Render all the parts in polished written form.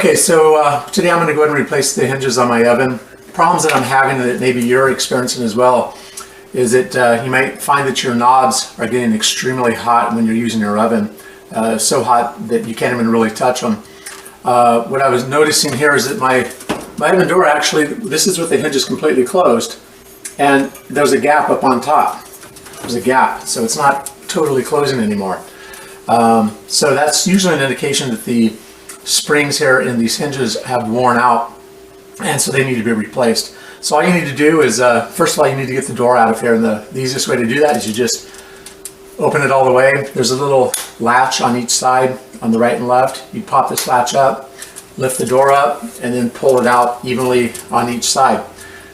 Okay, so today I'm going to go ahead and replace the hinges on my oven. Problems that I'm having, that maybe you're experiencing as well, is that you might find that your knobs are getting extremely hot when you're using your oven. So hot that you can't even really touch them. What I was noticing here is that my oven door, actually, this is with the hinges completely closed, and there's a gap up on top. There's a gap, so it's not totally closing anymore. So that's usually an indication that the springs here in these hinges have worn out, and so they need to be replaced. So all you need to do is, first of all, you need to get the door out of here, and the easiest way to do that is you just open it all the way. There's a little latch on each side, on the right and left. You pop this latch up, lift the door up, and then pull it out evenly on each side.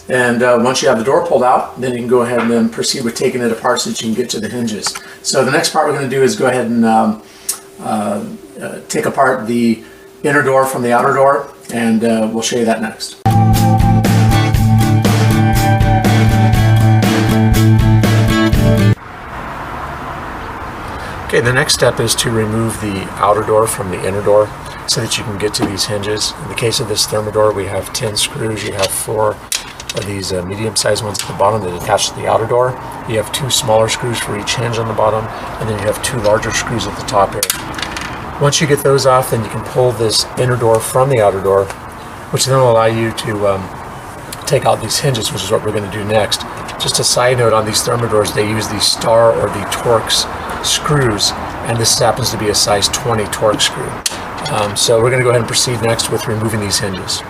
And once you have the door pulled out, then you can go ahead and then proceed with taking it apart so that you can get to the hinges. So the next part we're going to do is go ahead and take apart the inner door from the outer door, and we'll show you that next. Okay, the next step is to remove the outer door from the inner door so that you can get to these hinges. In the case of this Thermador, we have 10 screws. You have 4 of these medium-sized ones at the bottom that attach to the outer door. You have 2 smaller screws for each hinge on the bottom, and then you have 2 larger screws at the top here. Once you get those off, then you can pull this inner door from the outer door, which then will allow you to take out these hinges, which is what we're going to do next. Just a side note, on these Thermadors, they use the Star or the Torx screws, and this happens to be a size 20 Torx screw. So we're going to go ahead and proceed next with removing these hinges.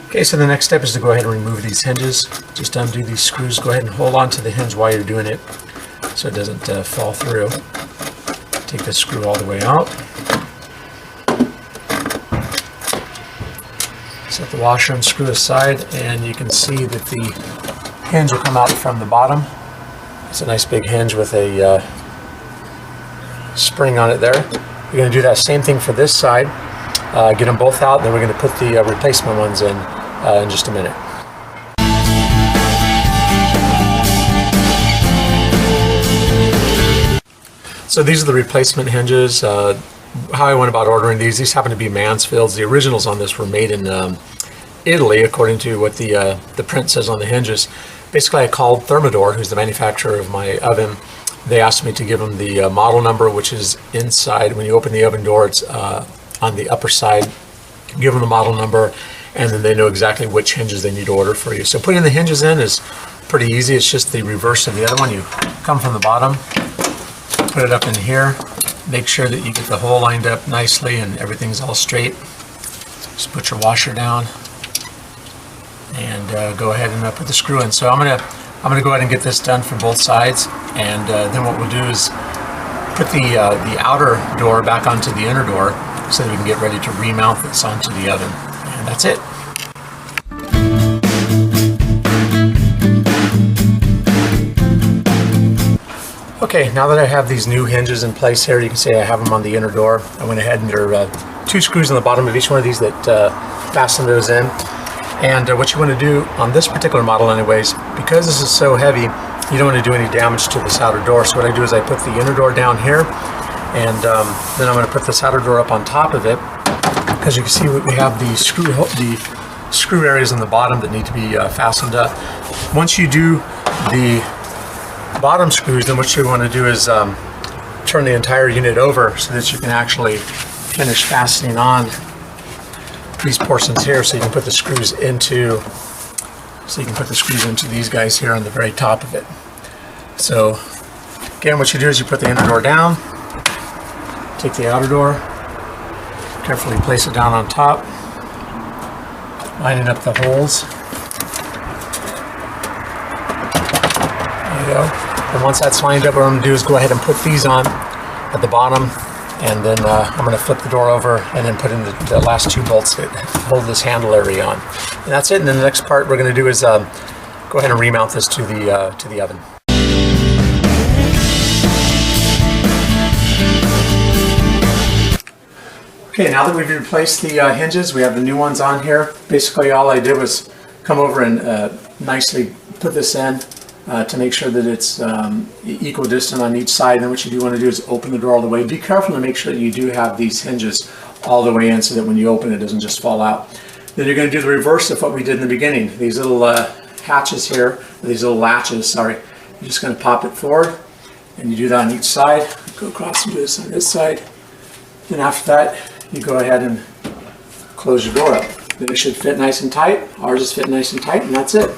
Okay, so the next step is to go ahead and remove these hinges. Just undo these screws. Go ahead and hold on to the hinge while you're doing it so it doesn't fall through. Take this screw all the way out. Set the washer and screw aside, and you can see that the hinge will come out from the bottom. It's a nice big hinge with a spring on it there. We're going to do that same thing for this side. Get them both out, then we're going to put the replacement ones in just a minute. So these are the replacement hinges. How I went about ordering these happen to be Mansfield's. The originals on this were made in Italy, according to what the print says on the hinges. Basically, I called Thermador, who's the manufacturer of my oven. They asked me to give them the model number, which is inside. When you open the oven door, it's on the upper side. Give them the model number, and then they know exactly which hinges they need to order for you. So putting the hinges in is pretty easy. It's just the reverse of the other one. You come from the bottom, put it up in here. Make sure that you get the hole lined up nicely and everything's all straight. Just put your washer down and go ahead and put the screw in. So I'm gonna go ahead and get this done for both sides, and then what we'll do is put the outer door back onto the inner door so that we can get ready to remount this onto the oven. And that's it. Okay, now that I have these new hinges in place here, you can see I have them on the inner door. I went ahead and there are 2 screws on the bottom of each one of these that fasten those in. And what you want to do on this particular model anyways, because this is so heavy, you don't want to do any damage to this outer door. So what I do is I put the inner door down here, and then I'm going to put this outer door up on top of it. Because you can see we have the screw areas on the bottom that need to be fastened up. Once you do the bottom screws, then what you want to do is turn the entire unit over so that you can actually finish fastening on these portions here, so you can put the screws into these guys here on the very top of it. So again, what you do is you put the inner door down, take the outer door, carefully place it down on top, lining up the holes. There you go. And once that's lined up, what I'm going to do is go ahead and put these on at the bottom, and then I'm going to flip the door over and then put in the last 2 bolts that hold this handle area on. And that's it. And then the next part we're going to do is go ahead and remount this to the oven. Okay, now that we've replaced the hinges, we have the new ones on here. Basically all I did was come over and nicely put this in. to make sure that it's equidistant on each side. And then what you do want to do is open the door all the way. Be careful to make sure that you do have these hinges all the way in so that when you open it, it doesn't just fall out. Then you're going to do the reverse of what we did in the beginning. These little hatches here, these little latches, sorry. You're just going to pop it forward, and you do that on each side. Go across and do this on this side. Then after that, you go ahead and close your door up. Then it should fit nice and tight. Ours is fit nice and tight, and that's it.